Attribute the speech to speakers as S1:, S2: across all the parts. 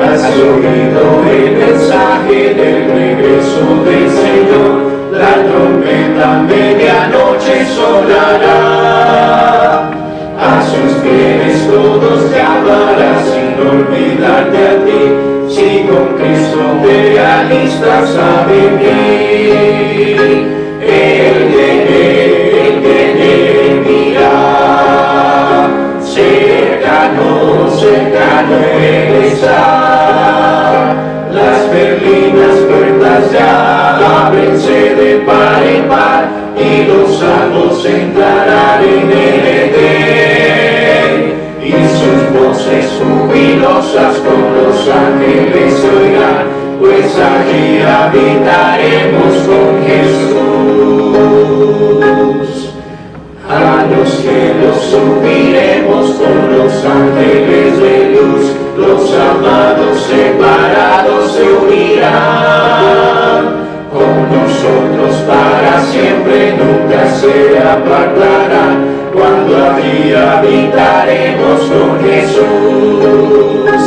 S1: Has oído el mensaje del regreso del Señor, la trompeta medianoche sonará. A sus fieles todos llamará sin olvidarte a ti, si con Cristo te alistas a vivir. Él viene, mira, cercano, cercano Él está. Las perlinas puertas ya ábrense de par en par, y los salvos entrarán en el Edén. Y sus voces jubilosas con los ángeles se oirán, pues allí habitaremos con Jesús. A los cielos subiremos con los ángeles de luz, los amados separados se unirán. Con nosotros para siempre nunca se apartarán, cuando allí habitaremos con Jesús.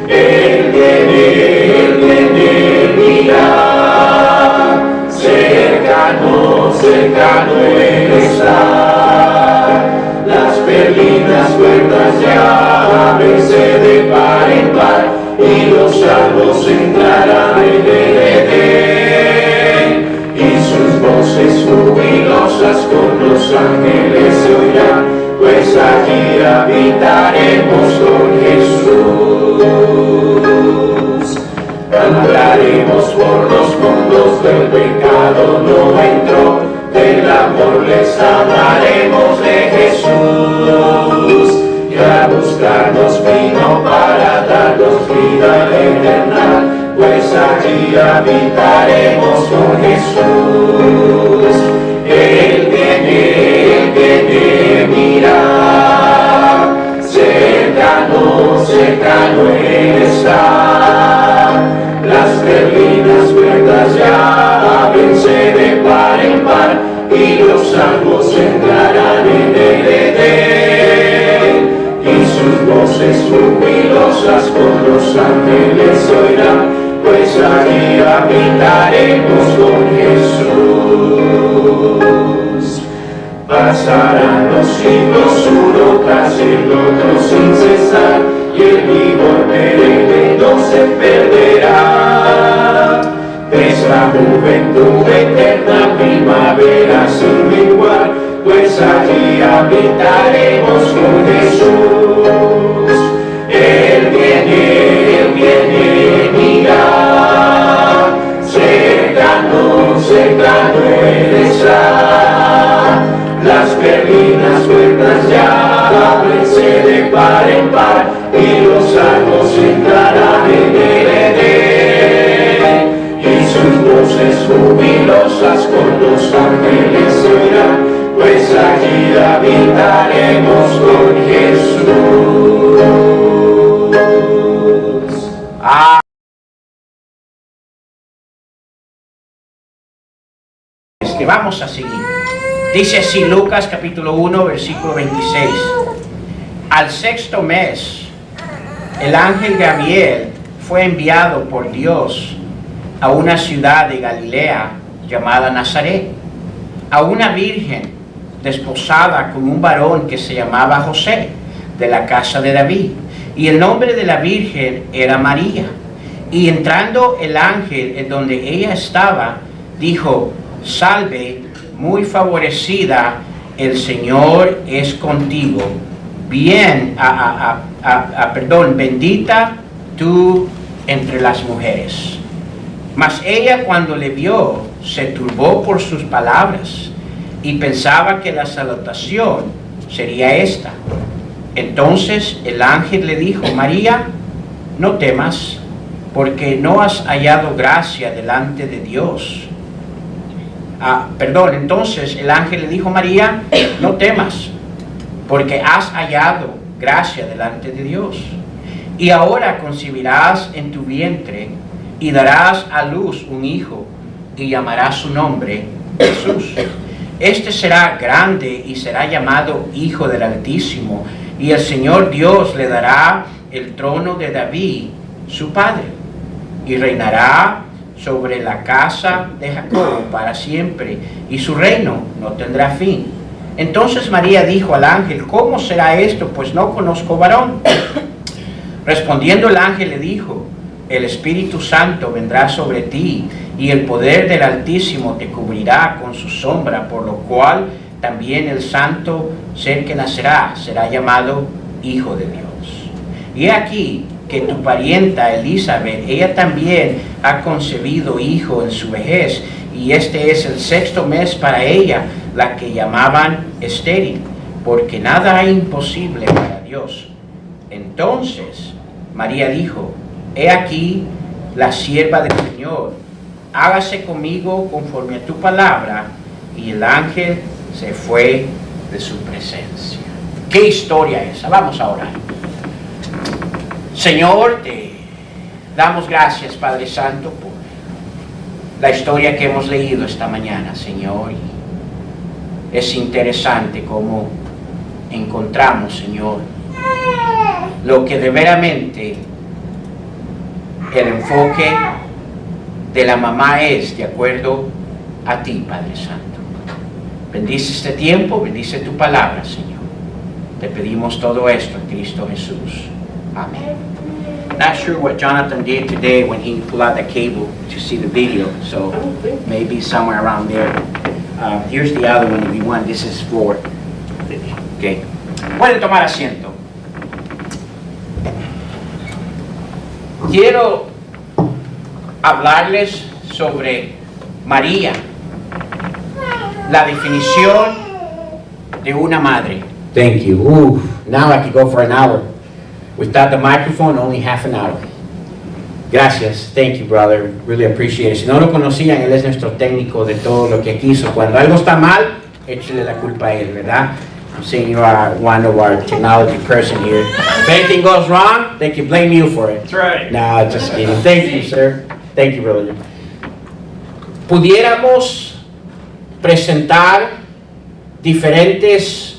S1: Él viene, mira, cercano, cercano Él está. Las perlinas puertas ya ábrense de par en par, y los salvos entrarán en el Edén. Y sus voces jubilosas con los ángeles se oirán, pues allí habitaremos con Jesús. Hablaremos por los mundos, del pecado no entró, del amor les hablaremos de Jesús. Y a buscarnos vino para darnos vida eterna, pues allí habitaremos con Jesús. Él viene, mira, cercano, cercano Él está. Las perlinas puertas ya ábrense de par en par, y los salvos entrarán en el Edén. Y sus voces jubilosas con los ángeles se oirán, pues allí habitaremos con Jesús. Pasarán los siglos uno tras el otro sin cesar, y el vigor perenne no se perderá. Es la juventud eterna, primavera sin menguar, pues allí habitaremos con Jesús. Él viene, mira, cercano, cercano Él está. Las perlinas puertas ya ábrense de par en par, y los salvos entrarán en el Edén. Y sus voces jubilosas con los ángeles se oirán, pues allí habitaremos con Jesús.
S2: Es que vamos a seguir. Dice así Lucas capítulo 1 versículo 26. Al sexto mes, el ángel Gabriel fue enviado por Dios a una ciudad de Galilea llamada Nazaret, a una virgen desposada con un varón que se llamaba José, de la casa de David, y el nombre de la virgen era María. Y entrando el ángel en donde ella estaba, dijo: Salve, muy favorecida, el Señor es contigo. Bendita tú entre las mujeres. Mas ella, cuando le vio, se turbó por sus palabras y pensaba que la salutación sería esta. Entonces el ángel le dijo: María, no temas, porque no has hallado gracia delante de Dios. Entonces el ángel le dijo: María, no temas, porque has hallado gracia delante de Dios. Y ahora concebirás en tu vientre y darás a luz un hijo, y llamarás su nombre Jesús. Este será grande y será llamado Hijo del Altísimo, y el Señor Dios le dará el trono de David, su padre, y reinará sobre la casa de Jacob para siempre, y su reino no tendrá fin. Entonces María dijo al ángel: ¿Cómo será esto? Pues no conozco varón. Respondiendo el ángel le dijo: El Espíritu Santo vendrá sobre ti, y el poder del Altísimo te cubrirá con su sombra, por lo cual también el santo ser que nacerá será llamado Hijo de Dios. Y he aquí que tu parienta Elizabeth, ella también ha concebido hijo en su vejez, y este es el 6º mes para ella, la que llamaban estéril, porque nada hay imposible para Dios. Entonces María dijo: He aquí la sierva del Señor, hágase conmigo conforme a tu palabra. Y el ángel se fue de su presencia. ¿Qué historia esa? Vamos a orar. Señor, te damos gracias, Padre Santo, por la historia que hemos leído esta mañana, Señor. Y es interesante cómo encontramos, Señor, lo que de veramente el enfoque de la mamá es de acuerdo a ti, Padre Santo. Bendice este tiempo, bendice tu palabra, Señor. Te pedimos todo esto en Cristo Jesús. Amén. Not sure what Jonathan did today when he pulled out the cable to see the video, so maybe somewhere around there. Here's the other one if you want. This is for. Okay. Pueden tomar asiento. Quiero hablarles sobre María, la definición de una madre. Thank you. Now I could go for an hour. Without the microphone, only half an hour. Gracias. Thank you, brother. Really appreciate it. Si no lo conocían, él es nuestro técnico de todo lo que aquí hizo. Cuando algo está mal, échale la culpa a él, ¿verdad? I'm saying you are one of our technology person here. If anything goes wrong, they can blame you for it.
S3: That's right.
S2: No, just kidding. Thank you, sir. Thank you, brother. Pudiéramos presentar diferentes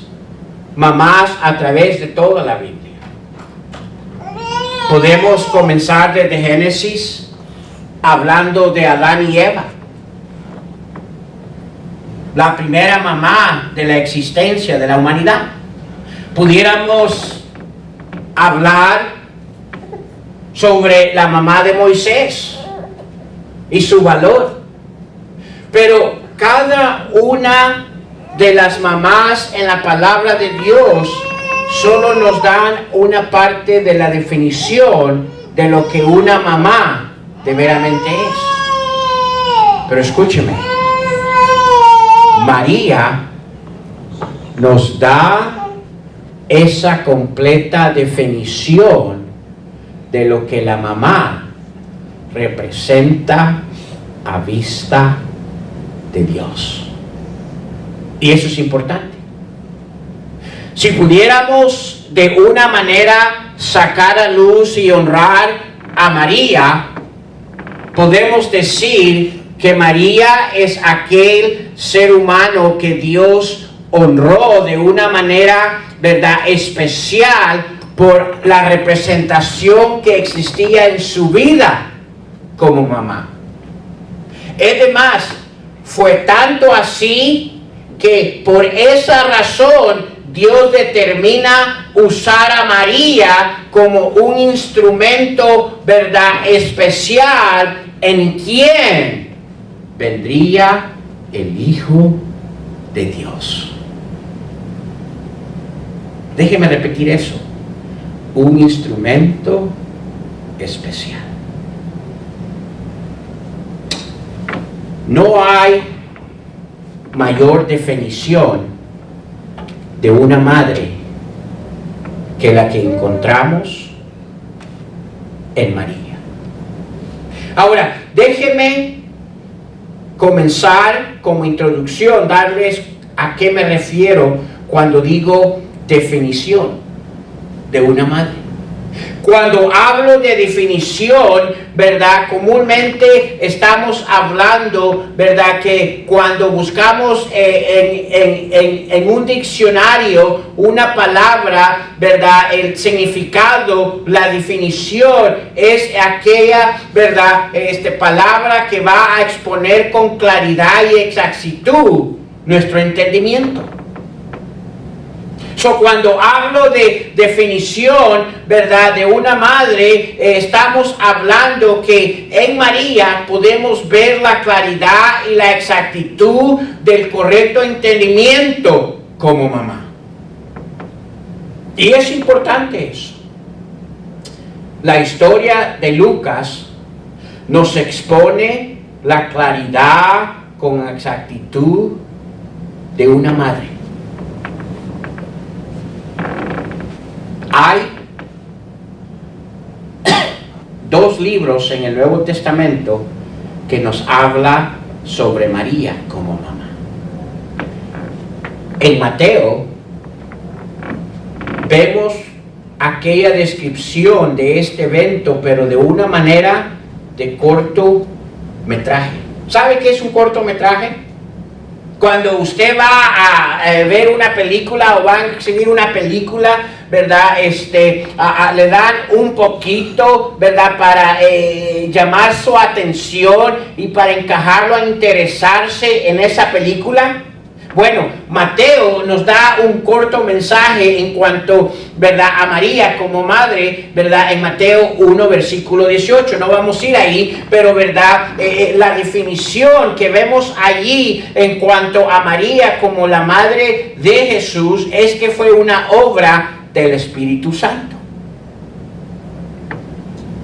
S2: mamás a través de toda la Biblia. Podemos comenzar desde Génesis hablando de Adán y Eva, la primera mamá de la existencia de la humanidad. Pudiéramos hablar sobre la mamá de Moisés y su valor. Pero cada una de las mamás en la palabra de Dios solo nos dan una parte de la definición de lo que una mamá de veramente es. Pero escúcheme, María nos da esa completa definición de lo que la mamá representa a vista de Dios. Y eso es importante. Si pudiéramos de una manera sacar a luz y honrar a María, podemos decir que María es aquel ser humano que Dios honró de una manera, ¿verdad?, especial por la representación que existía en su vida como mamá. Además, fue tanto así que por esa razón Dios determina usar a María como un instrumento, ¿verdad?, especial en quien vendría el Hijo de Dios. Déjeme repetir eso. Un instrumento especial. No hay mayor definición de una madre que la que encontramos en María. Ahora, déjenme comenzar como introducción, darles a qué me refiero cuando digo definición de una madre. Cuando hablo de definición, ¿verdad? Comúnmente estamos hablando, ¿verdad? Que cuando buscamos en un diccionario una palabra, ¿verdad? El significado, la definición es aquella, ¿verdad? Palabra que va a exponer con claridad y exactitud nuestro entendimiento. Cuando hablo de definición, ¿verdad? De una madre, estamos hablando que en María podemos ver la claridad y la exactitud del correcto entendimiento como mamá. Y es importante eso. La historia de Lucas nos expone la claridad con exactitud de una madre. Hay 2 libros en el Nuevo Testamento que nos habla sobre María como mamá. En Mateo vemos aquella descripción de este evento, pero de una manera de cortometraje. ¿Sabe qué es un cortometraje? Cuando usted va a ver una película o va a exhibir una película, ¿verdad? Le dan un poquito, ¿verdad? Para llamar su atención y para encajarlo a interesarse en esa película. Bueno, Mateo nos da un corto mensaje en cuanto, ¿verdad? A María como madre, ¿verdad? En Mateo 1, versículo 18. No vamos a ir ahí, pero, ¿verdad? La definición que vemos allí en cuanto a María como la madre de Jesús es que fue una obra del Espíritu Santo.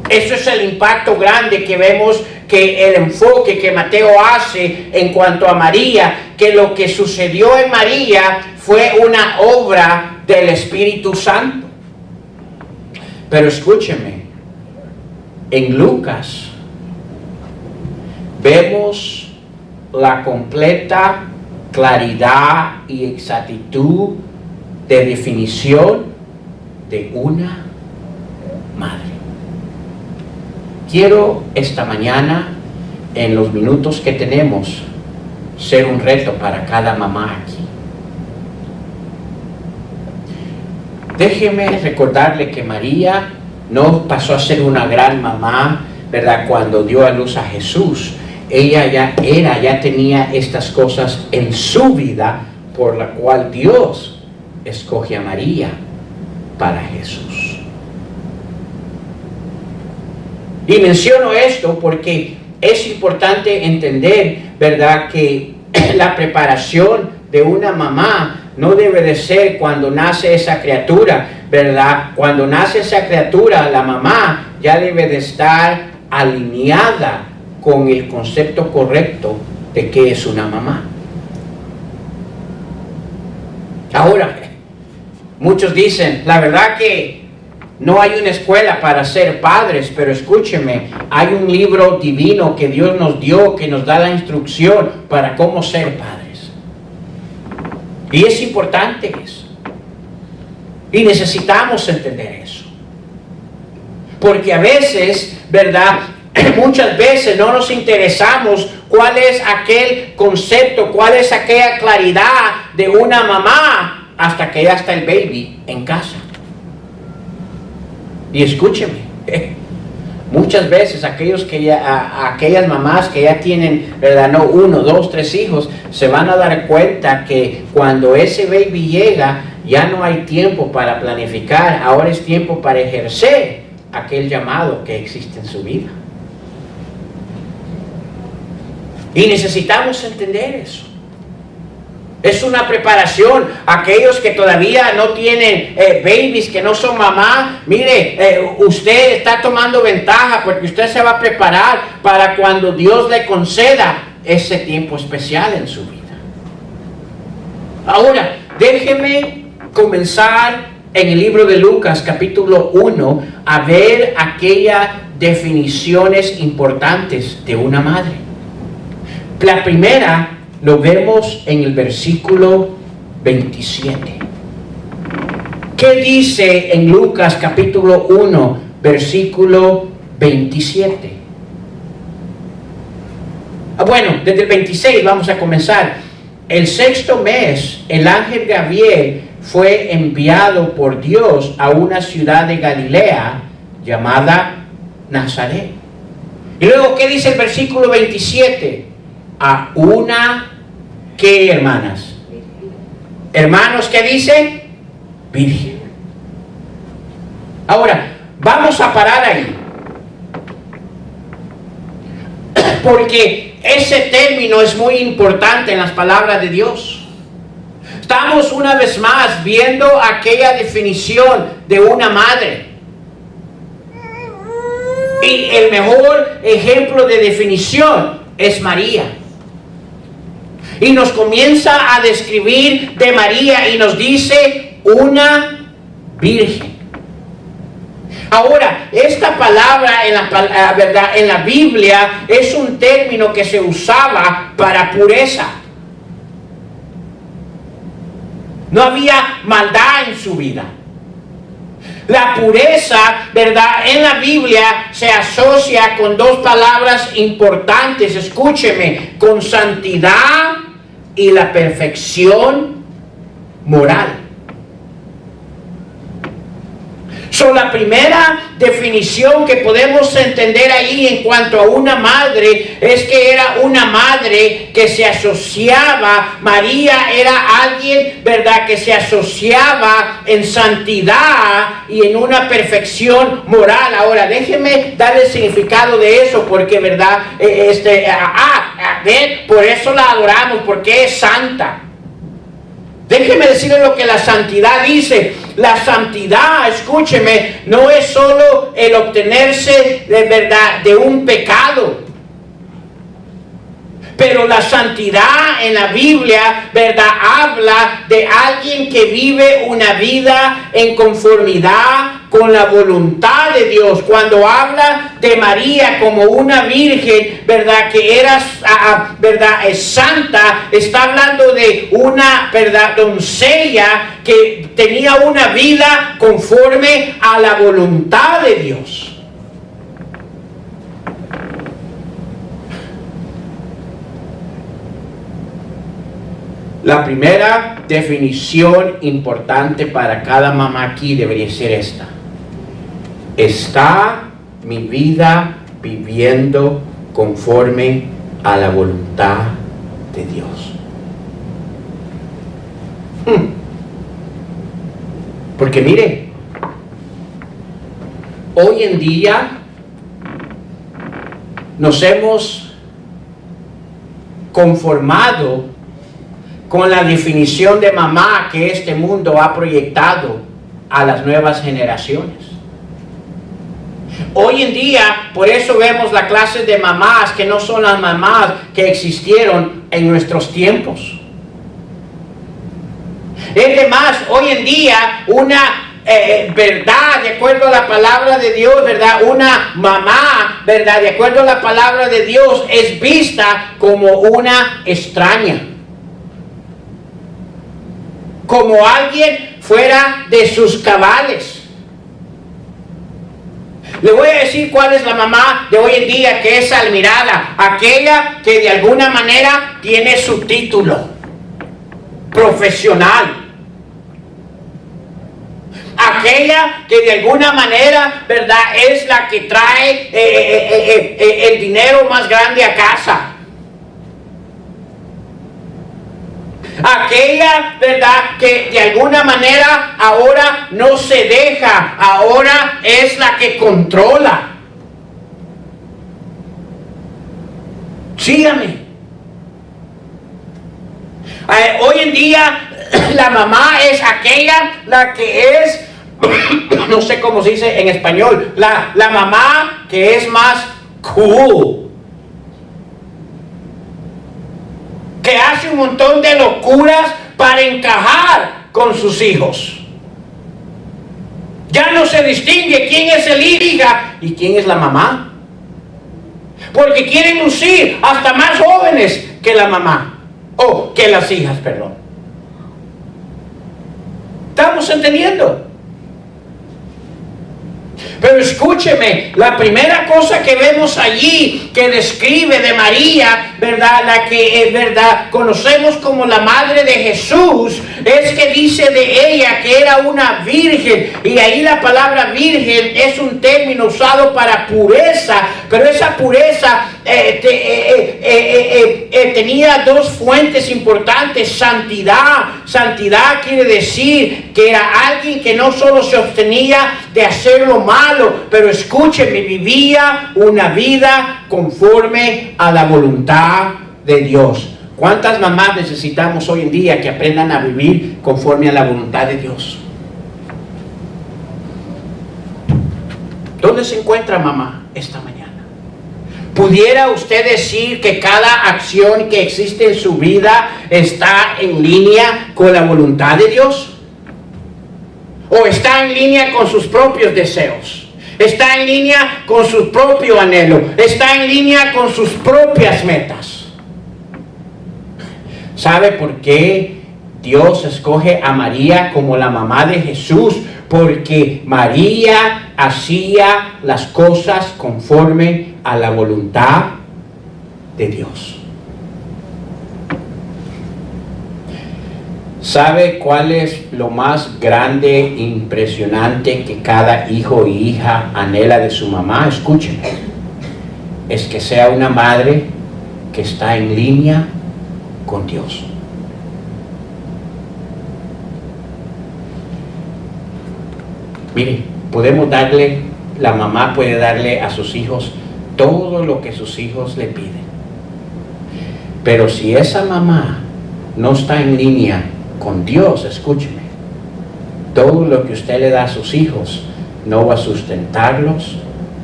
S2: Eso es el impacto grande que vemos, que el enfoque que Mateo hace en cuanto a María, que lo que sucedió en María fue una obra del Espíritu Santo. Pero escúcheme, en Lucas vemos la completa claridad y exactitud de definición de una madre. Quiero esta mañana, en los minutos que tenemos, ser un reto para cada mamá aquí. Déjeme recordarle que María no pasó a ser una gran mamá, ¿verdad? Cuando dio a luz a Jesús. Ella ya tenía estas cosas en su vida, por la cual Dios escoge a María para Jesús. Y menciono esto porque es importante entender, ¿verdad?, que la preparación de una mamá no debe de ser cuando nace esa criatura, ¿verdad? Cuando nace esa criatura, la mamá ya debe de estar alineada con el concepto correcto de qué es una mamá. Ahora, muchos dicen, la verdad que no hay una escuela para ser padres, pero escúcheme, hay un libro divino que Dios nos dio, que nos da la instrucción para cómo ser padres. Y es importante eso. Y necesitamos entender eso. Porque a veces, ¿verdad?, muchas veces no nos interesamos cuál es aquel concepto, cuál es aquella claridad de una mamá hasta que ya está el baby en casa. Y escúcheme, muchas veces aquellas mamás que ya tienen, ¿verdad?, no 1, 2, 3 hijos, se van a dar cuenta que cuando ese baby llega, ya no hay tiempo para planificar, ahora es tiempo para ejercer aquel llamado que existe en su vida. Y necesitamos entender eso. Es una preparación. Aquellos que todavía no tienen babies, que no son mamá, mire, usted está tomando ventaja porque usted se va a preparar para cuando Dios le conceda ese tiempo especial en su vida. Ahora, déjeme comenzar en el libro de Lucas, capítulo 1, a ver aquellas definiciones importantes de una madre. La primera lo vemos en el versículo 27, ¿Qué dice en Lucas capítulo 1, versículo 27? Bueno, desde el 26 vamos a comenzar. El sexto mes, el ángel Gabriel fue enviado por Dios a una ciudad de Galilea llamada Nazaret. Y luego, ¿qué dice el versículo 27? A una, ¿qué, hermanas? Hermanos, ¿qué dice? Virgen. Ahora, vamos a parar ahí. Porque ese término es muy importante en las palabras de Dios. Estamos una vez más viendo aquella definición de una madre. Y el mejor ejemplo de definición es María. Y nos comienza a describir de María y nos dice una virgen. Ahora, esta palabra en la Biblia es un término que se usaba para pureza. No había maldad en su vida. La pureza, ¿verdad? En la Biblia se asocia con dos palabras importantes, escúcheme, con santidad y la perfección moral. La primera definición que podemos entender ahí en cuanto a una madre es que era una madre que se asociaba, María era alguien, ¿verdad?, que se asociaba en santidad y en una perfección moral. Ahora, déjenme dar el significado de eso, porque, ¿verdad?, por eso la adoramos, porque es santa. Déjeme decirle lo que la santidad dice. La santidad, escúcheme, no es solo el obtenerse de verdad de un pecado. Pero la santidad en la Biblia, ¿verdad?, habla de alguien que vive una vida en conformidad con la voluntad de Dios. Cuando habla de María como una virgen, ¿verdad?, que era, ¿verdad?, es santa, está hablando de una, ¿verdad?, doncella que tenía una vida conforme a la voluntad de Dios. La primera definición importante para cada mamá aquí debería ser esta. ¿Está mi vida viviendo conforme a la voluntad de Dios? Porque mire, hoy en día nos hemos conformado con la definición de mamá que este mundo ha proyectado a las nuevas generaciones. Hoy en día, por eso vemos la clase de mamás que no son las mamás que existieron en nuestros tiempos. Es de más, hoy en día, una verdad, de acuerdo a la palabra de Dios, ¿verdad?, una mamá, ¿verdad?, de acuerdo a la palabra de Dios, es vista como una extraña. Como alguien fuera de sus cabales. Le voy a decir cuál es la mamá de hoy en día que es admirada. Aquella que de alguna manera tiene su título profesional. Aquella que de alguna manera, ¿verdad?, es la que trae el dinero más grande a casa. Aquella, ¿verdad?, que de alguna manera ahora no se deja, ahora es la que controla. Sígame. Hoy en día la mamá es aquella, la que es, no sé cómo se dice en español, la mamá que es más cool. Que hace un montón de locuras para encajar con sus hijos. Ya no se distingue quién es el hijo y quién es la mamá. Porque quieren lucir hasta más jóvenes que la mamá. O que las hijas, perdón. ¿Estamos entendiendo? Pero escúcheme, la primera cosa que vemos allí que describe de María, ¿verdad? La que es verdad conocemos como la madre de Jesús, es que dice de ella que era una virgen. Y ahí la palabra virgen es un término usado para pureza, pero esa pureza tenía dos fuentes importantes. Santidad quiere decir que era alguien que no solo se obtenía de hacer lo malo, pero escúcheme, vivía una vida conforme a la voluntad de Dios. ¿Cuántas mamás necesitamos hoy en día que aprendan a vivir conforme a la voluntad de Dios? ¿Dónde se encuentra mamá esta mañana? ¿Pudiera usted decir que cada acción que existe en su vida está en línea con la voluntad de Dios? ¿O está en línea con sus propios deseos? ¿Está en línea con su propio anhelo? ¿Está en línea con sus propias metas? ¿Sabe por qué Dios escoge a María como la mamá de Jesús? Porque María hacía las cosas conforme a la voluntad de Dios. ¿Sabe cuál es lo más grande, impresionante que cada hijo y hija anhela de su mamá? Escúchenme. Es que sea una madre que está en línea con Dios. Mire, la mamá puede darle a sus hijos todo lo que sus hijos le piden. Pero si esa mamá no está en línea con Dios, escúcheme, todo lo que usted le da a sus hijos no va a sustentarlos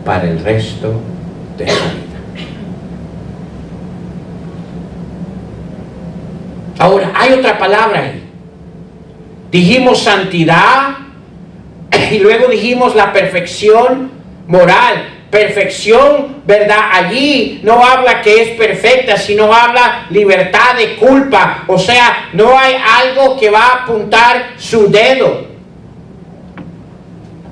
S2: para el resto de su vida. Ahora, hay otra palabra ahí. Dijimos santidad y luego dijimos la perfección moral. Perfección, ¿verdad? Allí no habla que es perfecta, sino habla libertad de culpa. O sea, no hay algo que va a apuntar su dedo.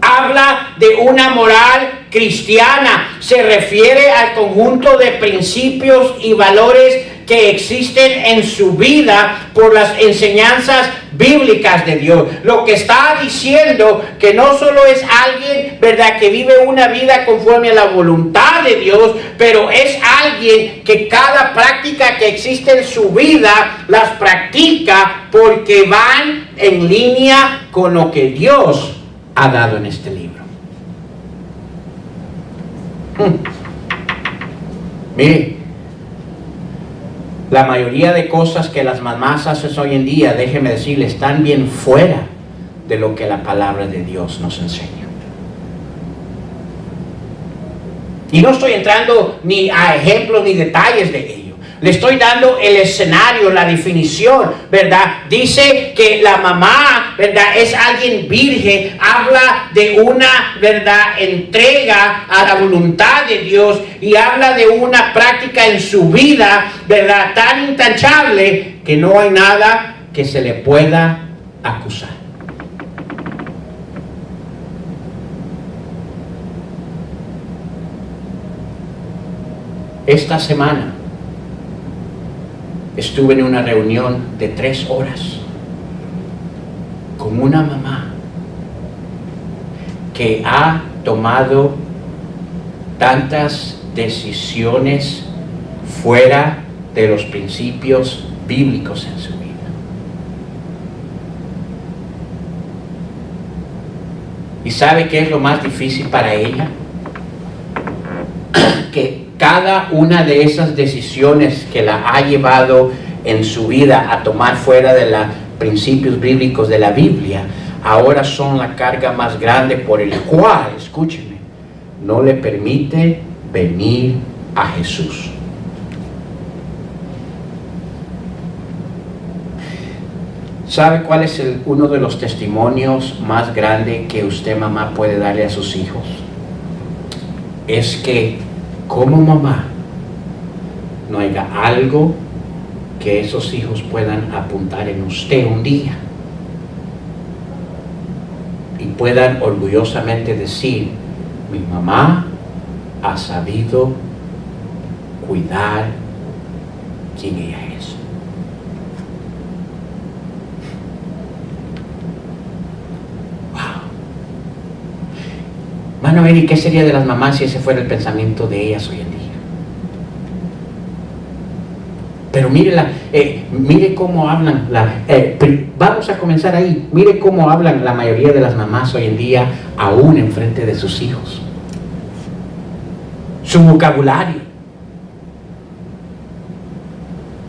S2: Habla de una moral cristiana. Se refiere al conjunto de principios y valores que existen en su vida por las enseñanzas bíblicas de Dios. Lo que está diciendo que no solo es alguien, ¿verdad?, que vive una vida conforme a la voluntad de Dios, pero es alguien que cada práctica que existe en su vida las practica porque van en línea con lo que Dios ha dado en este libro. Mire, la mayoría de cosas que las mamás hacen hoy en día, déjeme decirle, están bien fuera de lo que la palabra de Dios nos enseña. Y no estoy entrando ni a ejemplos ni detalles de ello. Le estoy dando el escenario, la definición, ¿verdad? Dice que la mamá, ¿verdad?, es alguien virgen. Habla de una, ¿verdad?, entrega a la voluntad de Dios, y habla de una práctica en su vida, ¿verdad?, tan intachable que no hay nada que se le pueda acusar. Esta semana estuve en una reunión de 3 horas con una mamá que ha tomado tantas decisiones fuera de los principios bíblicos en su vida. ¿Y sabe qué es lo más difícil para ella? Que cada una de esas decisiones que la ha llevado en su vida a tomar fuera de los principios bíblicos de la Biblia, ahora son la carga más grande por el cual, escúcheme, no le permite venir a Jesús. ¿Sabe cuál es uno de los testimonios más grandes que usted, mamá, puede darle a sus hijos? Es que como mamá no haya algo que esos hijos puedan apuntar en usted un día y puedan orgullosamente decir mi mamá ha sabido cuidar quién ella es. Wow. Mano Eri, ¿qué sería de las mamás si ese fuera el pensamiento de ellas hoy en día? Pero mire cómo hablan, vamos a comenzar ahí, mire cómo hablan la mayoría de las mamás hoy en día, aún en frente de sus hijos. Su vocabulario.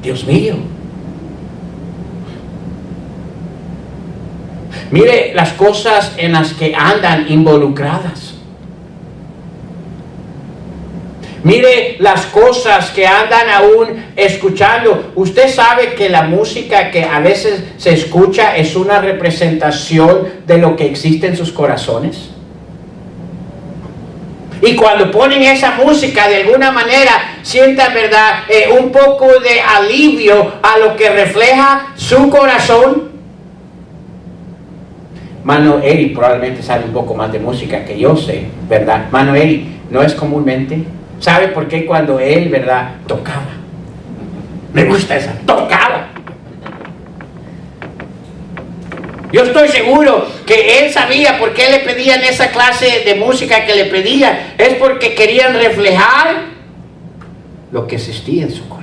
S2: Dios mío. Mire las cosas en las que andan involucradas. Mire las cosas que andan aún escuchando. Usted sabe que la música que a veces se escucha es una representación de lo que existe en sus corazones. Y cuando ponen esa música, de alguna manera sientan, ¿verdad?, un poco de alivio a lo que refleja su corazón. Mano Eri probablemente sabe un poco más de música que yo sé, ¿verdad? Mano Eri, no es comúnmente. ¿Sabe por qué cuando él, verdad, tocaba? Me gusta esa, tocaba. Yo estoy seguro que él sabía por qué le pedían esa clase de música que le pedían. Es porque querían reflejar lo que existía en su corazón.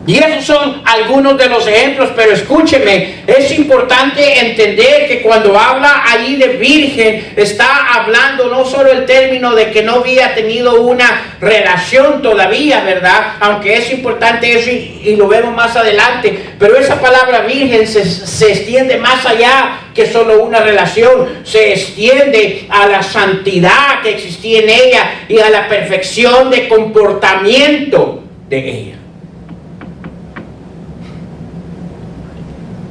S2: Y esos son algunos de los ejemplos, pero escúcheme, es importante entender que cuando habla allí de virgen, está hablando no solo el término de que no había tenido una relación todavía, ¿verdad? Aunque es importante eso y lo vemos más adelante, pero esa palabra virgen se extiende más allá que solo una relación, se extiende a la santidad que existía en ella y a la perfección de comportamiento de ella.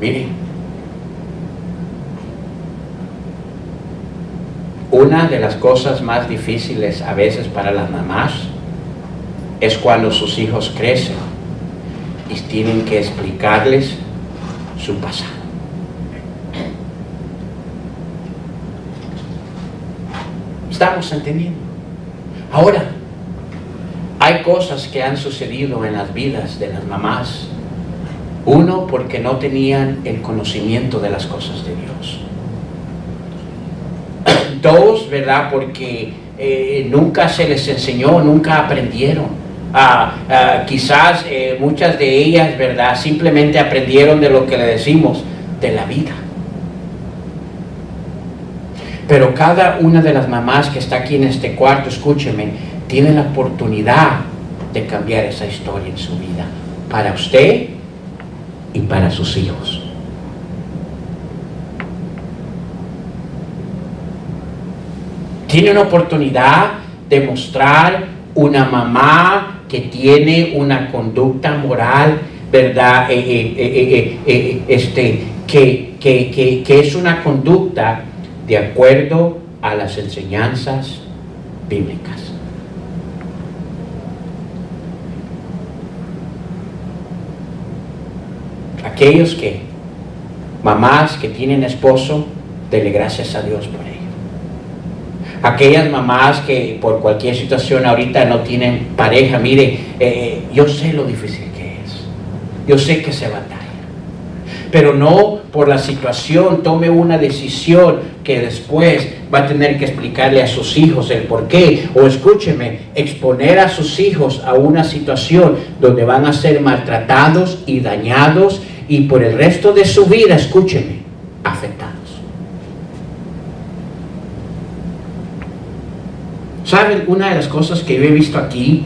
S2: Miren, una de las cosas más difíciles a veces para las mamás es cuando sus hijos crecen y tienen que explicarles su pasado. ¿Estamos entendiendo? Ahora, hay cosas que han sucedido en las vidas de las mamás. Uno, porque no tenían el conocimiento de las cosas de Dios. Dos, ¿verdad? Porque nunca se les enseñó, nunca aprendieron. Quizás muchas de ellas, ¿verdad?, simplemente aprendieron de lo que le decimos, de la vida. Pero cada una de las mamás que está aquí en este cuarto, escúcheme, tiene la oportunidad de cambiar esa historia en su vida. Para usted y para sus hijos. Tiene una oportunidad de mostrar una mamá que tiene una conducta moral, ¿verdad? Que es una conducta de acuerdo a las enseñanzas bíblicas. Aquellos mamás que tienen esposo, denle gracias a Dios por ello. Aquellas mamás que por cualquier situación ahorita no tienen pareja, mire, yo sé lo difícil que es. Yo sé que se batalla. Pero no por la situación tome una decisión que después va a tener que explicarle a sus hijos el por qué. O escúcheme, exponer a sus hijos a una situación donde van a ser maltratados y dañados y por el resto de su vida, escúcheme, afectados. ¿Saben? Una de las cosas que yo he visto aquí,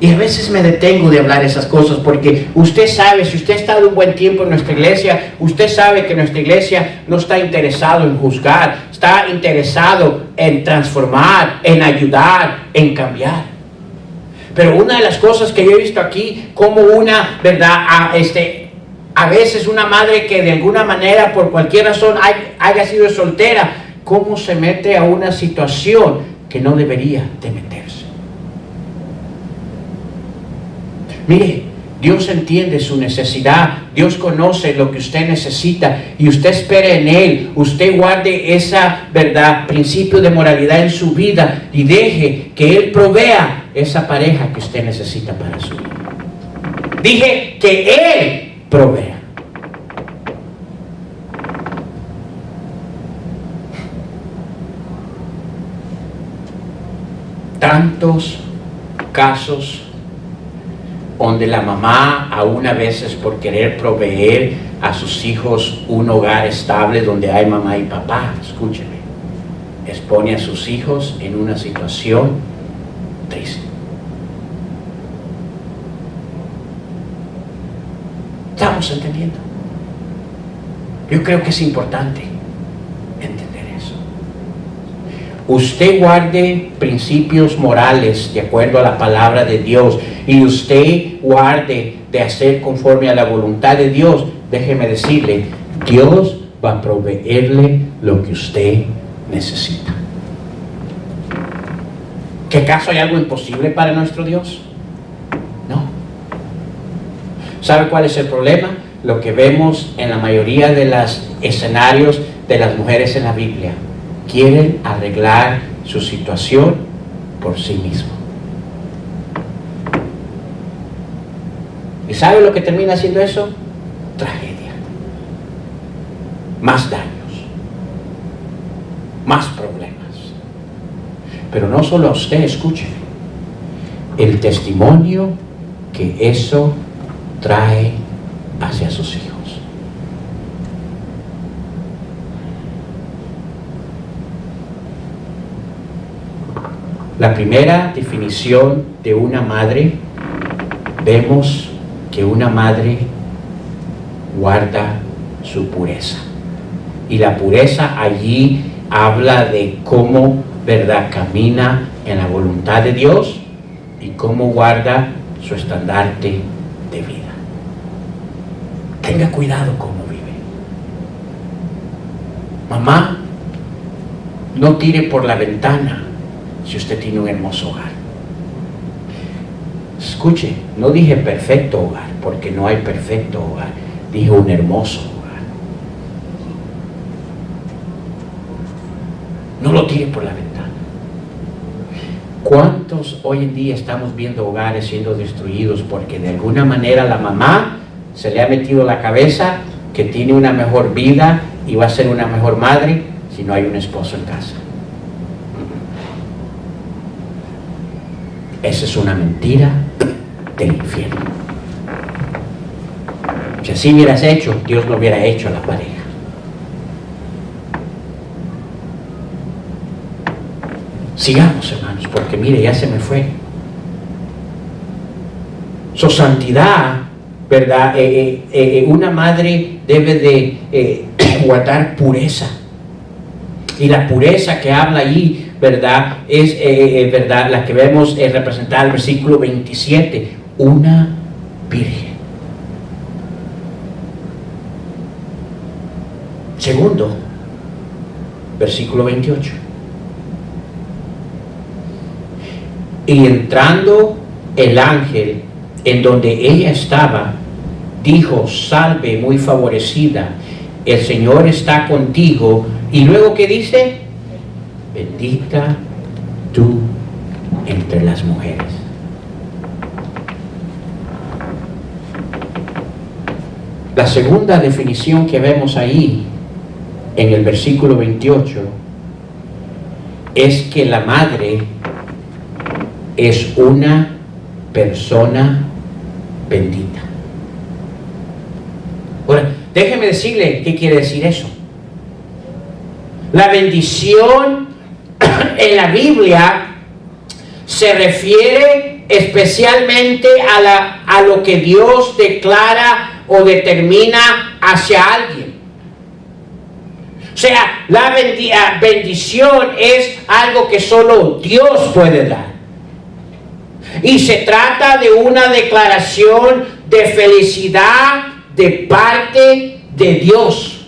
S2: y a veces me detengo de hablar esas cosas porque usted sabe, si usted ha estado un buen tiempo en nuestra iglesia, usted sabe que nuestra iglesia no está interesado en juzgar, está interesado en transformar, en ayudar, en cambiar. Pero una de las cosas que yo he visto aquí, como una, ¿verdad?, a veces una madre que de alguna manera, por cualquier razón, haya sido soltera, cómo se mete a una situación que no debería de meterse. Mire, Dios entiende su necesidad. Dios conoce lo que usted necesita y usted espera en Él. Usted guarde esa verdad, principio de moralidad en su vida y deje que Él provea esa pareja que usted necesita para su vida. Dije que Él provea. Tantos casos donde la mamá, aún a veces por querer proveer a sus hijos un hogar estable donde hay mamá y papá, escúcheme, expone a sus hijos en una situación triste. ¿Estamos entendiendo? Yo creo que es importante entender eso. Usted guarde principios morales de acuerdo a la palabra de Dios y usted guarde de hacer conforme a la voluntad de Dios. Déjeme decirle, Dios va a proveerle lo que usted necesita. ¿Que acaso hay algo imposible para nuestro Dios? No. ¿Sabe cuál es el problema? Lo que vemos en la mayoría de los escenarios de las mujeres en la Biblia. Quieren arreglar su situación por sí mismos. ¿Y sabe lo que termina haciendo eso? Tragedia. Más daños. Más problemas. Pero no solo a usted, escuche. El testimonio que eso trae hacia sus hijos. La primera definición de una madre, vemos que una madre guarda su pureza. Y la pureza allí habla de cómo, ¿verdad?, camina en la voluntad de Dios y cómo guarda su estandarte de vida. Tenga cuidado cómo vive. Mamá, no tire por la ventana si usted tiene un hermoso hogar. Escuche, no dije perfecto hogar, porque no hay perfecto hogar. Dije un hermoso hogar. No lo tire por la ventana. ¿Cuántos hoy en día estamos viendo hogares siendo destruidos porque de alguna manera la mamá se le ha metido en la cabeza que tiene una mejor vida y va a ser una mejor madre si no hay un esposo en casa? Esa es una mentira del infierno. Si así hubieras hecho, Dios lo hubiera hecho a la pareja. Sigamos, hermanos, porque mire, ya se me fue. Su santidad, ¿verdad? Una madre debe de guardar pureza. Y la pureza que habla allí, ¿verdad?, es verdad, la que vemos representada en el versículo 27, una virgen. Segundo, versículo 28. Y entrando el ángel en donde ella estaba, dijo: salve, muy favorecida, el Señor está contigo. Y luego, ¿qué dice? Bendita tú entre las mujeres. La segunda definición que vemos ahí en el versículo 28 es que la madre es una persona bendita. Ahora, déjeme decirle qué quiere decir eso. La bendición en la Biblia se refiere especialmente a lo que Dios declara o determina hacia alguien. O sea, la bendición es algo que solo Dios puede dar. Y se trata de una declaración de felicidad de parte de Dios.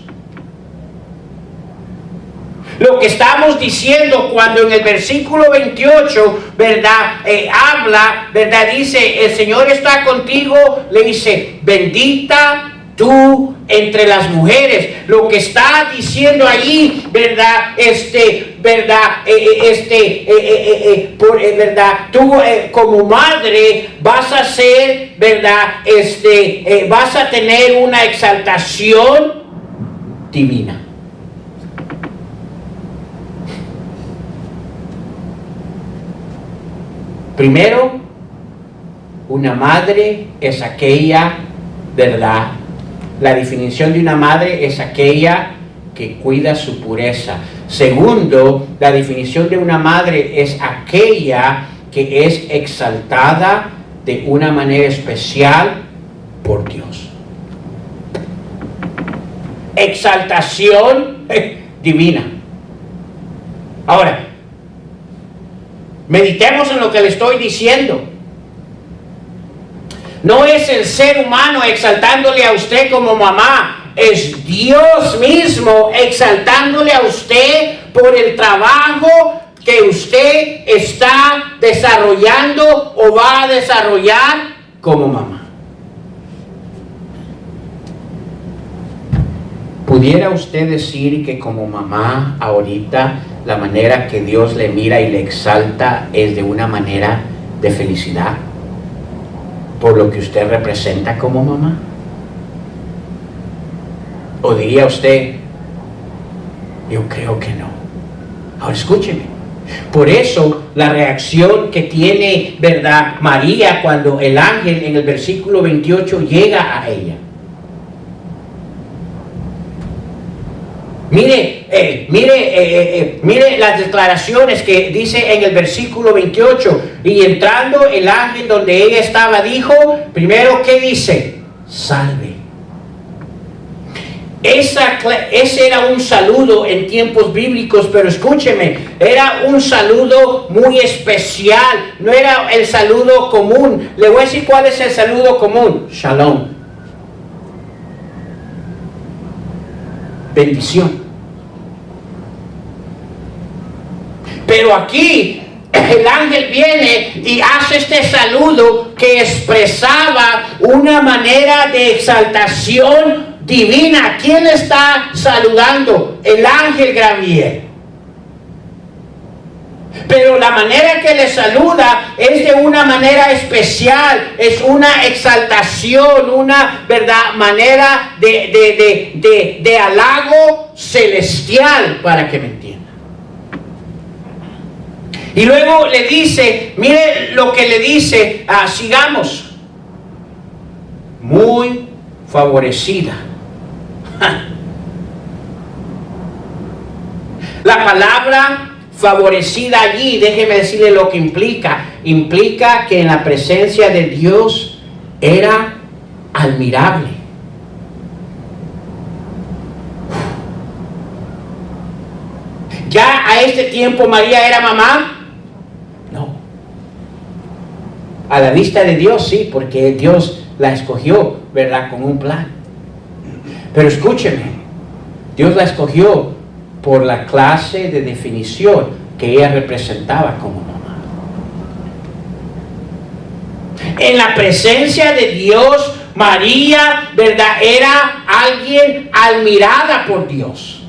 S2: Lo que estamos diciendo cuando en el versículo 28, ¿verdad? Habla, ¿verdad? Dice, el Señor está contigo, le dice, bendita tú entre las mujeres. Lo que está diciendo allí, ¿verdad? ¿Verdad? Tú como madre vas a ser, ¿verdad? Vas a tener una exaltación divina. Primero, una madre es aquella, ¿verdad? La definición de una madre es aquella que cuida su pureza. Segundo, la definición de una madre es aquella que es exaltada de una manera especial por Dios. Exaltación divina. Ahora, meditemos en lo que le estoy diciendo. No es el ser humano exaltándole a usted como mamá, es Dios mismo exaltándole a usted por el trabajo que usted está desarrollando o va a desarrollar como mamá. ¿Pudiera usted decir que como mamá ahorita la manera que Dios le mira y le exalta es de una manera de felicidad por lo que usted representa como mamá? ¿O diría usted, yo creo que no? Ahora escúcheme. Por eso la reacción que tiene, ¿verdad?, María cuando el ángel en el versículo 28 llega a ella. Mire las declaraciones que dice en el versículo 28. Y entrando el ángel donde ella estaba, dijo, primero, ¿qué dice? Salve. Ese era un saludo en tiempos bíblicos, pero escúcheme, era un saludo muy especial, no era el saludo común. Le voy a decir cuál es el saludo común. Shalom. Bendición. Pero aquí el ángel viene y hace este saludo que expresaba una manera de exaltación divina. ¿Quién está saludando? El ángel Gabriel. Pero la manera que le saluda es de una manera especial, es una exaltación, una, ¿verdad?, manera de halago celestial, para que me entiendan. Y luego le dice, mire lo que le dice, sigamos, muy favorecida. La palabra favorecida allí, déjeme decirle lo que implica. Implica que en la presencia de Dios era admirable. ¿Ya a este tiempo María era mamá? No. A la vista de Dios sí, porque Dios la escogió, ¿verdad?, con un plan. Pero escúcheme, Dios la escogió por la clase de definición que ella representaba como mamá. En la presencia de Dios, María, ¿verdad?, era alguien admirada por Dios.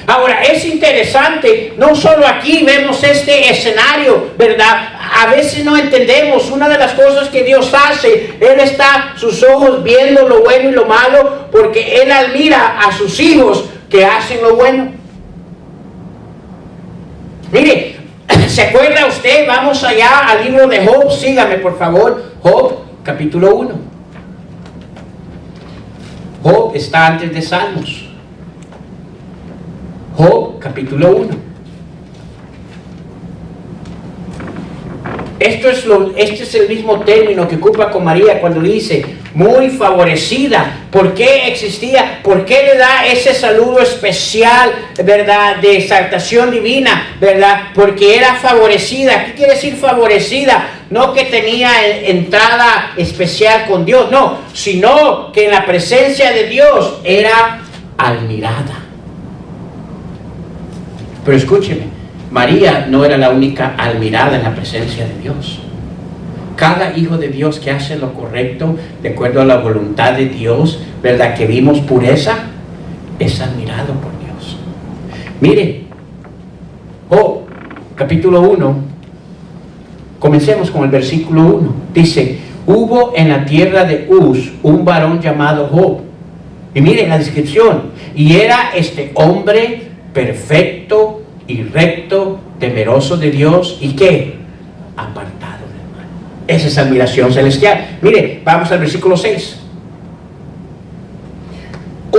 S2: Ahora, es interesante, no solo aquí vemos este escenario, ¿verdad? A veces no entendemos una de las cosas que Dios hace. Él está, sus ojos viendo lo bueno y lo malo, porque Él admira a sus hijos que hacen lo bueno. Mire, ¿se acuerda usted? Vamos allá al libro de Job, sígame por favor. Job, capítulo 1. Job está antes de Salmos. Job, capítulo 1. Este es el mismo término que ocupa con María cuando dice, muy favorecida. ¿Por qué existía? ¿Por qué le da ese saludo especial, ¿verdad?, de exaltación divina, ¿verdad? Porque era favorecida. ¿Qué quiere decir favorecida? No que tenía entrada especial con Dios, no, sino que en la presencia de Dios era admirada. Pero escúcheme, María no era la única admirada en la presencia de Dios. Cada hijo de Dios que hace lo correcto, de acuerdo a la voluntad de Dios, ¿verdad? Que vimos pureza, es admirado por Dios. Mire, Job, capítulo 1, comencemos con el versículo 1. Dice, hubo en la tierra de Uz un varón llamado Job. Y miren la descripción. Y era este hombre perfecto y recto, temeroso de Dios. ¿Y qué? Apartado del mal. Esa es admiración celestial. Mire, vamos al versículo 6.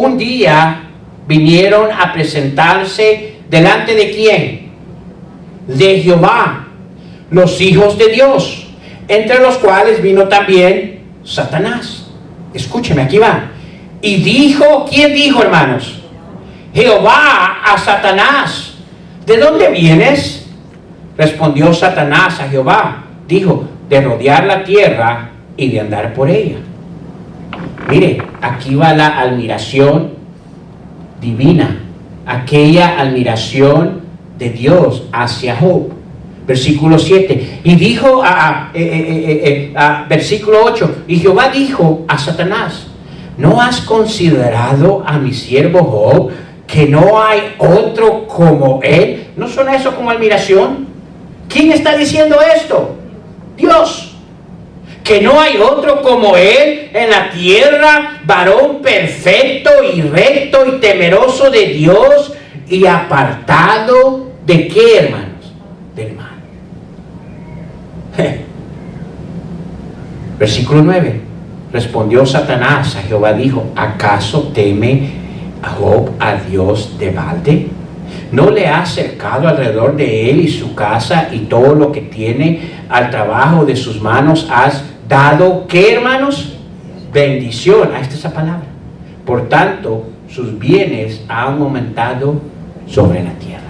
S2: Un día vinieron a presentarse delante de ¿quién? De Jehová, los hijos de Dios, entre los cuales vino también Satanás. Escúcheme, aquí va. Y dijo, ¿quién dijo, hermanos? Jehová a Satanás, ¿de dónde vienes? Respondió Satanás a Jehová, dijo, de rodear la tierra y de andar por ella. Mire, aquí va la admiración divina, aquella admiración de Dios hacia Job. Versículo 7. Y dijo versículo 8. Y Jehová dijo a Satanás, ¿no has considerado a mi siervo Job, que no hay otro como él? ¿No suena eso como admiración? ¿Quién está diciendo esto? Dios. Que no hay otro como él en la tierra, varón perfecto y recto y temeroso de Dios y apartado de ¿qué, hermanos? Del mal. Versículo 9. Respondió Satanás a Jehová, dijo, ¿acaso teme a Job a Dios de balde? ¿No le ha acercado alrededor de él y su casa y todo lo que tiene? Al trabajo de sus manos has dado, ¿qué, hermanos? Bendición. Ahí está esa palabra. Por tanto, sus bienes han aumentado sobre la tierra.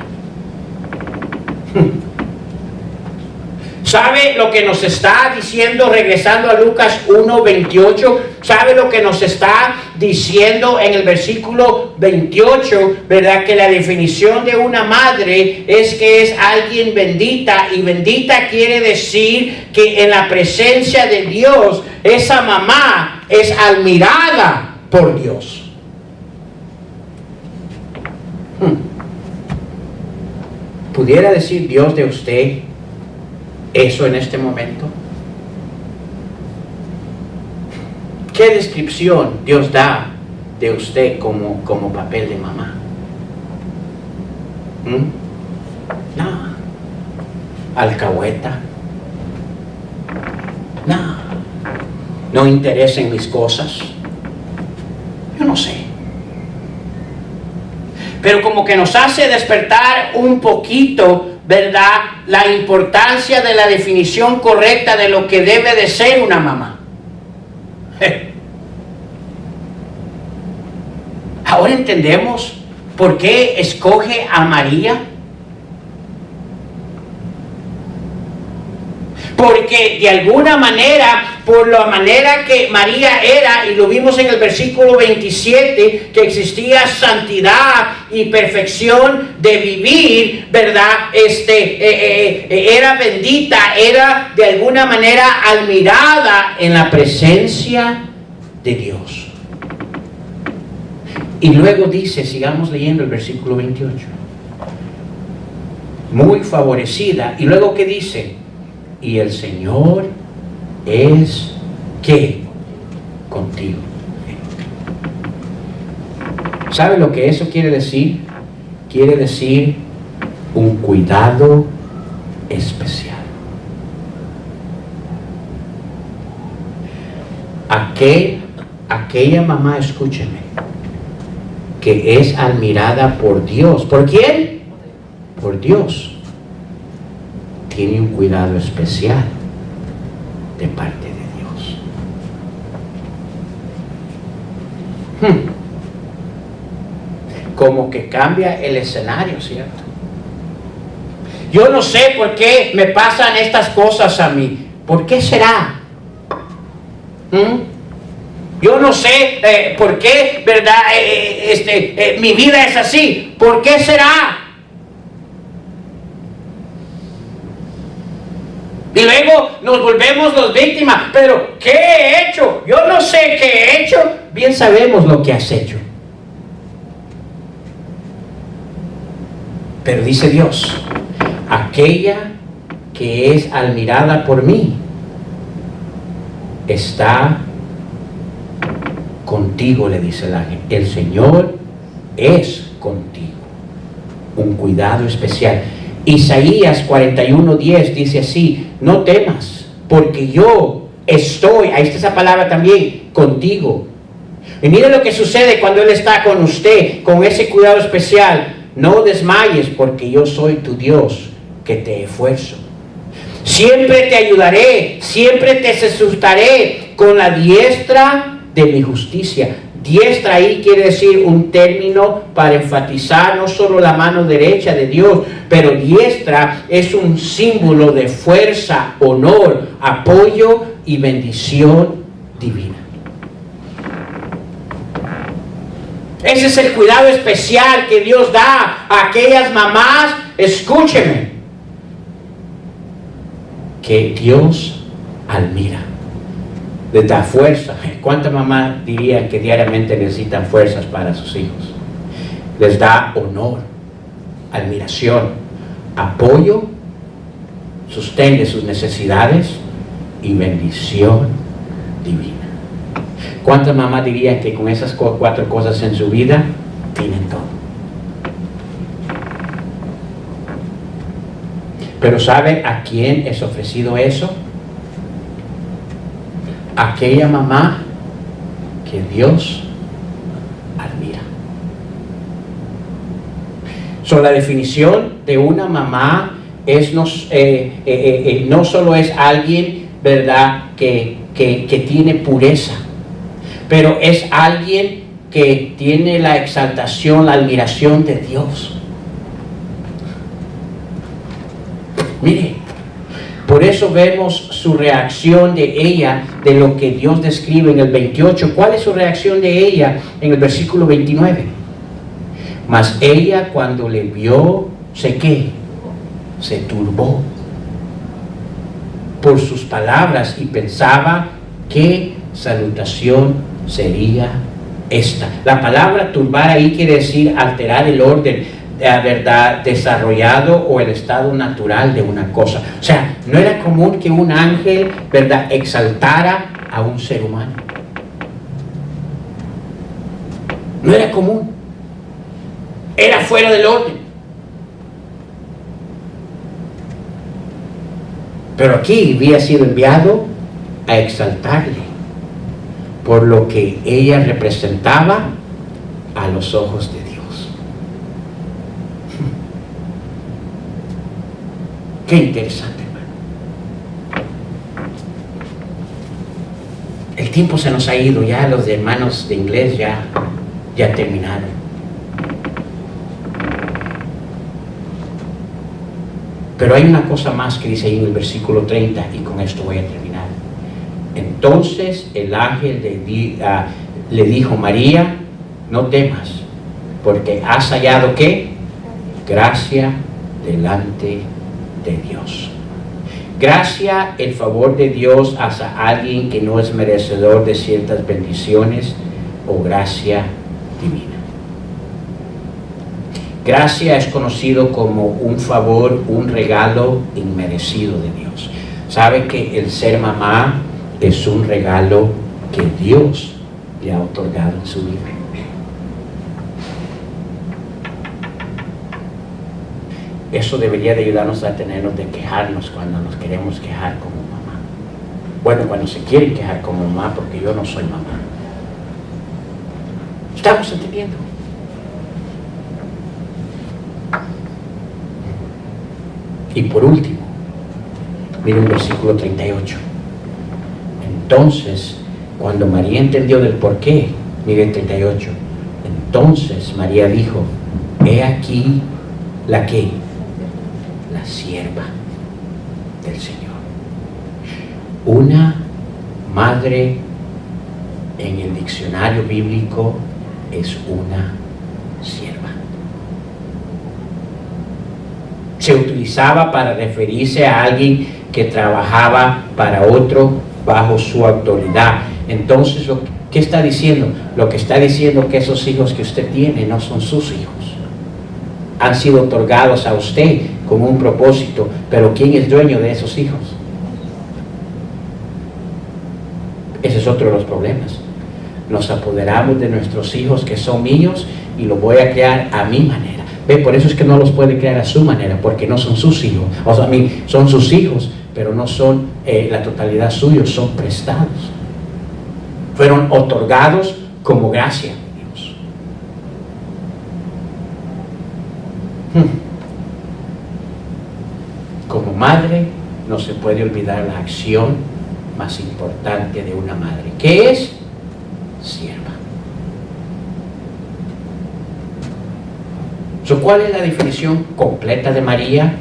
S2: ¿Sabe lo que nos está diciendo, regresando a Lucas 1:28? ¿Sabe lo que nos está diciendo en el versículo 28? ¿Verdad? Que la definición de una madre es que es alguien bendita, y bendita quiere decir que en la presencia de Dios, esa mamá es admirada por Dios. ¿Pudiera decir Dios de usted eso en este momento? ¿Qué descripción Dios da de usted como papel de mamá? No. Alcahueta. No interesa en mis cosas. Yo no sé. Pero como que nos hace despertar un poquito, ¿verdad?, la importancia de la definición correcta de lo que debe de ser una mamá. Ahora entendemos por qué escoge a María. Porque de alguna manera, por la manera que María era, y lo vimos en el versículo 27, que existía santidad y perfección de vivir, ¿verdad? Era bendita, era de alguna manera admirada en la presencia de Dios. Y luego dice, sigamos leyendo el versículo 28. Muy favorecida. Y luego, ¿qué dice? Y el Señor es ¿qué? Contigo. ¿Sabe lo que eso quiere decir? Quiere decir un cuidado especial. Aquella mamá, escúcheme, que es admirada por Dios. ¿Por quién? Por Dios. Tiene un cuidado especial de parte de Dios. Como que cambia el escenario, ¿cierto? Yo no sé por qué me pasan estas cosas a mí. ¿Por qué será? Yo no sé por qué, ¿verdad? Mi vida es así. ¿Por qué será? Y luego nos volvemos las víctimas. Pero, ¿qué he hecho? Yo no sé qué he hecho. Bien sabemos lo que has hecho. Pero dice Dios, aquella que es admirada por mí está contigo, le dice el ángel. El Señor es contigo. Un cuidado especial. Isaías 41:10 dice así: no temas, porque yo estoy, ahí está esa palabra también, contigo. Y mire lo que sucede cuando Él está con usted, con ese cuidado especial. No desmayes, porque yo soy tu Dios, que te esfuerzo. Siempre te ayudaré, siempre te sustentaré con la diestra de mi justicia. Diestra ahí quiere decir un término para enfatizar no solo la mano derecha de Dios, pero diestra es un símbolo de fuerza, honor, apoyo y bendición divina. Ese es el cuidado especial que Dios da a aquellas mamás. Escúcheme, que Dios admira, les da fuerza. ¿Cuántas mamás dirían que diariamente necesitan fuerzas para sus hijos? Les da honor, admiración, apoyo, sostén de sus necesidades y bendición divina. ¿Cuántas mamás dirían que con esas 4 cosas en su vida tienen todo? Pero ¿sabe a quién es ofrecido eso? Aquella mamá que Dios admira. La definición de una mamá es no solo es alguien, ¿verdad?, que tiene pureza, pero es alguien que tiene la exaltación, la admiración de Dios. Mire, por eso vemos su reacción de ella, de lo que Dios describe en el 28. ¿Cuál es su reacción de ella en el versículo 29? Mas ella, cuando le vio, se turbó por sus palabras y pensaba qué salutación sería esta. La palabra turbar ahí quiere decir alterar el orden, ¿verdad?, desarrollado o el estado natural de una cosa. O sea, no era común que un ángel, ¿verdad?, exaltara a un ser humano. No era común. Era fuera del orden. Pero aquí había sido enviado a exaltarle por lo que ella representaba a los ojos de Dios. Qué interesante, hermano. El tiempo se nos ha ido, ya los hermanos de inglés ya terminaron. Pero hay una cosa más que dice ahí en el versículo 30, y con esto voy a terminar. Entonces el ángel le dijo: María, no temas, porque has hallado ¿qué? Gracia delante de Dios. Gracia, el favor de Dios hacia alguien que no es merecedor de ciertas bendiciones, o gracia divina. Gracia es conocido como un favor, un regalo inmerecido de Dios. ¿Sabe que el ser mamá es un regalo que Dios le ha otorgado en su vida? Eso debería de ayudarnos a tenernos de quejarnos cuando nos queremos quejar como mamá. Bueno, cuando se quieren quejar como mamá, porque yo no soy mamá. ¿Estamos entendiendo? Y por último, miren el versículo 38. Entonces, cuando María entendió del por qué, miren 38. Entonces María dijo: he aquí la sierva del Señor. Una madre en el diccionario bíblico es una sierva. Se utilizaba para referirse a alguien que trabajaba para otro bajo su autoridad. Entonces, ¿qué está diciendo? Lo que está diciendo es que esos hijos que usted tiene no son sus hijos. Han sido otorgados a usted con un propósito, pero ¿quién es dueño de esos hijos? Ese es otro de los problemas. Nos apoderamos de nuestros hijos que son míos y los voy a crear a mi manera. ¿Ve? Por eso es que no los puede crear a su manera, porque no son sus hijos. O sea, son sus hijos, pero no son la totalidad suyos, son prestados. Fueron otorgados como gracia de Dios. Como madre, no se puede olvidar la acción más importante de una madre, que es sierva. ¿Cuál es la definición completa de María?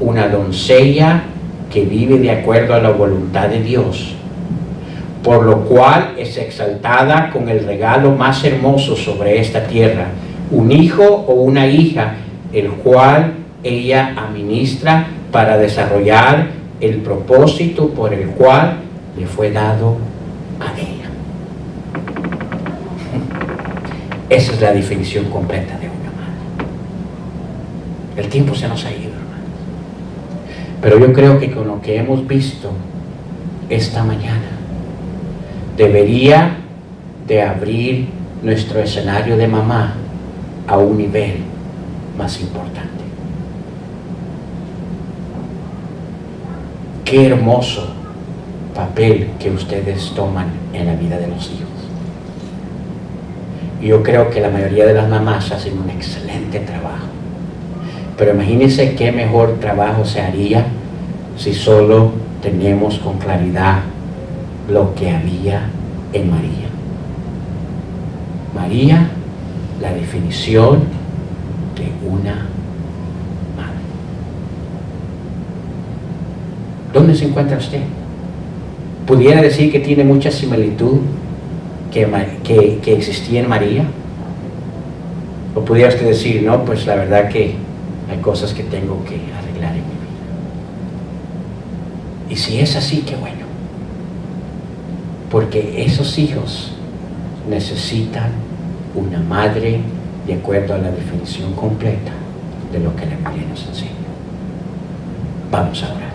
S2: Una doncella que vive de acuerdo a la voluntad de Dios, por lo cual es exaltada con el regalo más hermoso sobre esta tierra, un hijo o una hija, el cual ella administra para desarrollar el propósito por el cual le fue dado a ella. Esa es la definición completa de una madre. El tiempo se nos ha ido, hermanos, pero yo creo que con lo que hemos visto esta mañana debería de abrir nuestro escenario de mamá a un nivel más importante. Qué hermoso papel que ustedes toman en la vida de los hijos. Yo creo que la mayoría de las mamás hacen un excelente trabajo, pero imagínense qué mejor trabajo se haría si solo tenemos con claridad lo que había en María. María, la definición de una madre. ¿Dónde se encuentra usted? ¿Pudiera decir que tiene mucha similitud que existía en María? ¿O pudiera usted decir, no, pues la verdad que hay cosas que tengo que arreglar en mi vida? Y si es así, qué bueno. Porque esos hijos necesitan una madre de acuerdo a la definición completa de lo que la Biblia nos enseña. Vamos a orar.